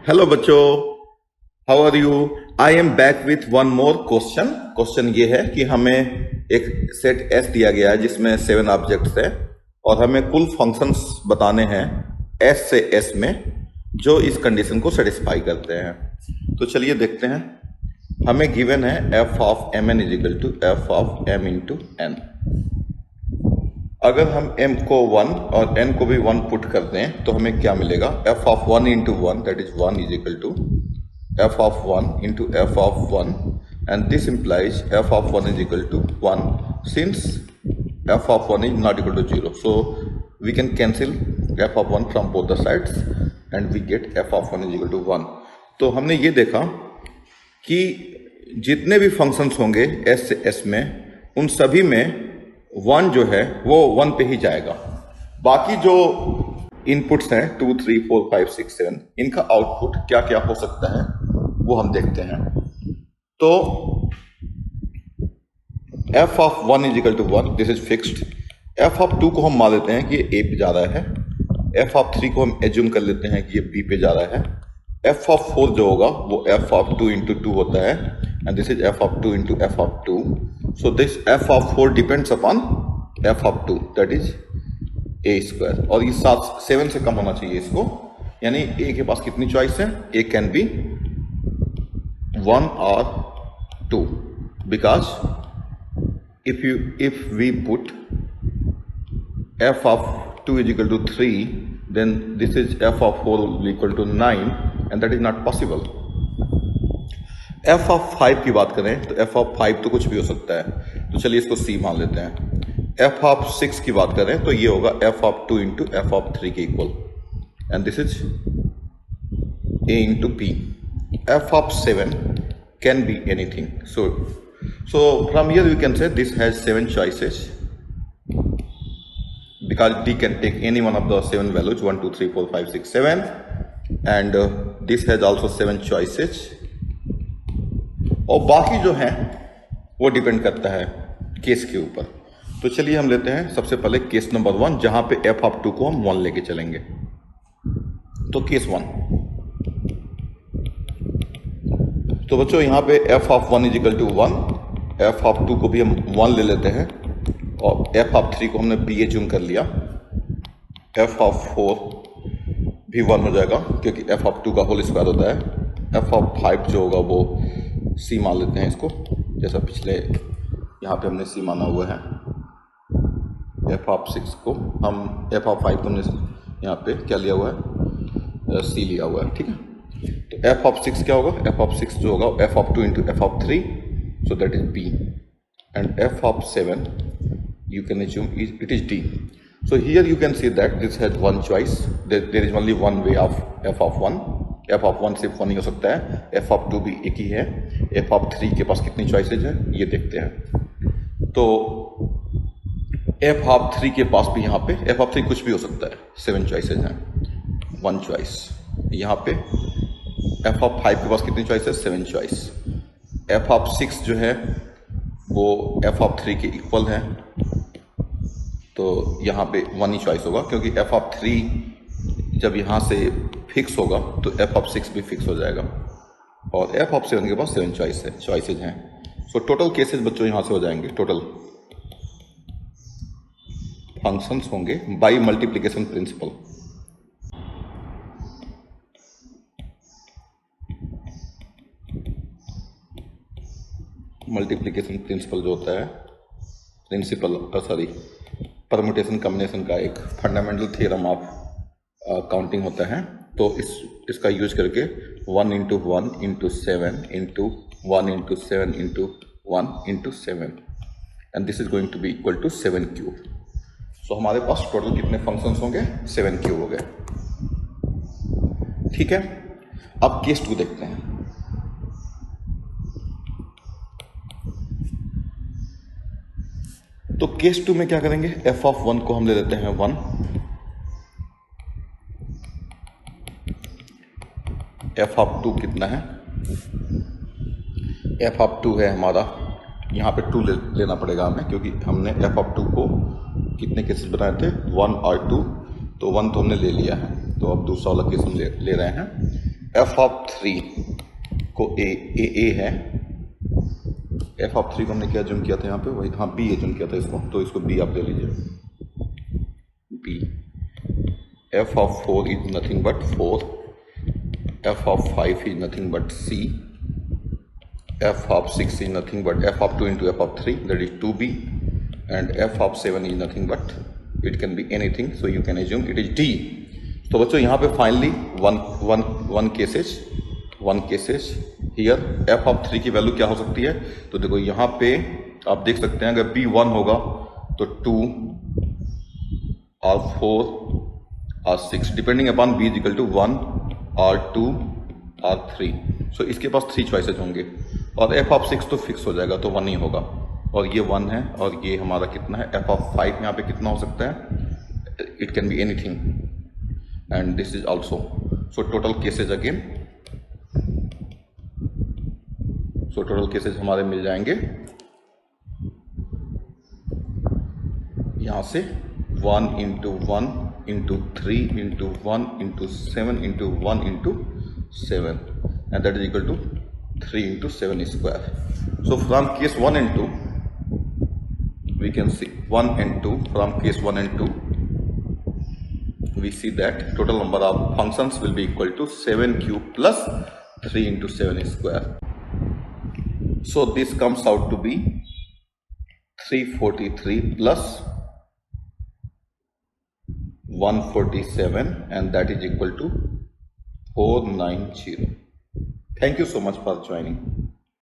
Hello बच्चों, how are you? I am back with one more question. Question ये है कि हमें एक सेट एस दिया गया है जिसमें 7 ऑब्जेक्ट्स है और हमें कुल फंक्शंस बताने हैं एस से एस में जो इस कंडीशन को सेटिस्फाई करते हैं। तो चलिए देखते हैं। हमें गिवन है F of M N is equal to F of M into N. अगर हम m को 1 और n को भी 1 पुट कर दें तो हमें क्या मिलेगा? f of 1 into 1 that is 1 is equal to f of 1 into f of 1 and this implies f of 1 is equal to 1 since f of 1 is not equal to 0, so we can cancel f of 1 from both the sides and we get f of 1 is equal to 1। तो हमने ये देखा कि जितने भी functions होंगे s से s में उन सभी में 1 जो है वो 1 पे ही जाएगा। बाकी जो इनपुट्स हैं 2, 3, 4, 5, 6, 7 इनका आउटपुट क्या क्या हो सकता है वो हम देखते हैं। तो f of 1 is equal to 1, this is fixed. f of 2 को हम मान लेते हैं कि ये a पे जा रहा है। f ऑफ 3 को हम एज्यूम कर लेते हैं कि ये b पे जा रहा है। f ऑफ 4 जो होगा वो f ऑफ 2 इंटू 2 होता है and this is f of 2 into f of 2. So this f of 4 depends upon f of 2, that is a square. और इस 7 से कम होना चाहिए इसको, यानी a के पास कितनी चॉइस है? a can be 1 or 2 because if we put f of 2 is equal to 3 then this is f of 4 will be equal to 9 and that is not possible. f of 5 की बात करें तो f of 5 तो कुछ भी हो सकता है, तो चलिए इसको c मान लेते हैं। f ऑफ 6 की बात करें तो ये होगा f of 2 into f of 3 के equal and this is a into p। f of 7 can be anything, so from here we can say this has 7 choices because d can take any one of the 7 values 1, 2, 3, 4, 5, 6, 7 and this has also 7 choices। और बाकी जो है वो depend करता है case के ऊपर। तो चलिए हम लेते हैं सबसे पहले केस नंबर 1 जहां पे f ऑफ 2 को हम 1 लेके चलेंगे। तो केस 1, तो बच्चों यहाँ पे f of 1 is equal to 1, f of 2 को भी हम 1 ले लेते हैं और f ऑफ 3 को हमने b एज्यूम कर लिया। f ऑफ 4 भी 1 हो जाएगा क्योंकि f ऑफ 2 का होल स्क्वायर होता है। f ऑफ 5 जो होगा वो c मान लेते हैं इसको, जैसा पिछले यहाँ पे हमने c माना हुआ है। f ऑफ 6 को हम f ऑफ 5 को हमने यहाँ पे क्या लिया हुआ है? c लिया हुआ है, ठीक है। तो f ऑफ 6 क्या होगा? f ऑफ 6 जो होगा f of 2 into f of 3, so that is b and f of 7 you can assume it is d. So here you can see that this has one choice, there is only one way of f of 1। f of 1 सिर्फ 1 ही हो सकता है, f of 2 भी एक ही है। f of 3 के पास कितनी choices है ये देखते हैं। तो f ऑफ 3 के पास भी यहाँ पे f ऑफ 3 कुछ भी हो सकता है, 7 चॉइसेज हैं, 1 चॉइस। यहाँ पे f ऑफ 5 के पास कितनी चॉइस है? 7 चॉइस। f ऑफ 6 जो है वो f ऑफ 3 के इक्वल है, तो यहाँ पे 1 ही चॉइस होगा क्योंकि f ऑफ 3 जब यहाँ से फिक्स होगा तो f ऑफ 6 भी फिक्स हो जाएगा और f ऑफ 7 के पास 7 चॉइसेज हैं। सो टोटल केसेस बच्चों यहाँ से हो जाएंगे, टोटल फंक्शंस होंगे by multiplication principle. Multiplication principle जो होता है, परम्यूटेशन कॉम्बिनेशन का एक फंडामेंटल थ्योरम ऑफ काउंटिंग होता है। तो इसका यूज करके 1 into 1 into 7 into 1 into 7 into 1 into 7 and this is going to be equal to 7 cube. So हमारे पास टोटल कितने फंक्शंस होंगे? 7 क्यूब हो गए, ठीक है। अब केस 2 देखते हैं। तो केस 2 में क्या करेंगे? f ऑफ 1 को हम ले लेते हैं 1, f ऑफ 2 कितना है? f ऑफ 2 है हमारा, यहाँ पे 2 लेना पड़ेगा हमें क्योंकि हमने f ऑफ 2 को कितने केसेस बनाए थे? 1 और 2, तो 1 तो हमने ले लिया है, तो अब दूसरा वाला केस हम ले रहे हैं। एफ ऑफ 3 को ए है, एफ ऑफ 3 को हमने क्या एज्यूम किया था यहाँ पे, वही हाँ बी एज्यूम किया था इसको, तो इसको बी आप ले लीजिए, B. F of 4 is nothing but 4, F of 5 is nothing but C, f of 6 is nothing but f of 2 into f of 3, that is 2b, and f of 7 is nothing but it can be anything, so you can assume it is D। तो बच्चों यहाँ पे finally one cases here f of 3 की value क्या हो सकती है, तो देखो यहाँ पे आप देख सकते हैं अगर b 1 होगा तो 2 और 4 और 6 depending upon b is equal to 1 और 2 और 3, सो इसके पास 3 चॉइसेस होंगे और f ऑफ 6 तो फिक्स हो जाएगा, तो 1 ही होगा, और ये 1 है और ये हमारा कितना है, f ऑफ 5 यहाँ पे कितना हो सकता है, it can be anything and this is also, so total cases again, so total cases हमारे मिल जाएंगे यहाँ से 1 into 1 into 3 into 1 into 7 into 1 into 7 and that is equal to 3 into 7 square. So from case 1 and 2 we can see 1 and 2, from case 1 and 2 we see that total number of functions will be equal to 7 cube plus 3 into 7 square. So this comes out to be 343 plus 147 and that is equal to 490. Thank you so much for joining.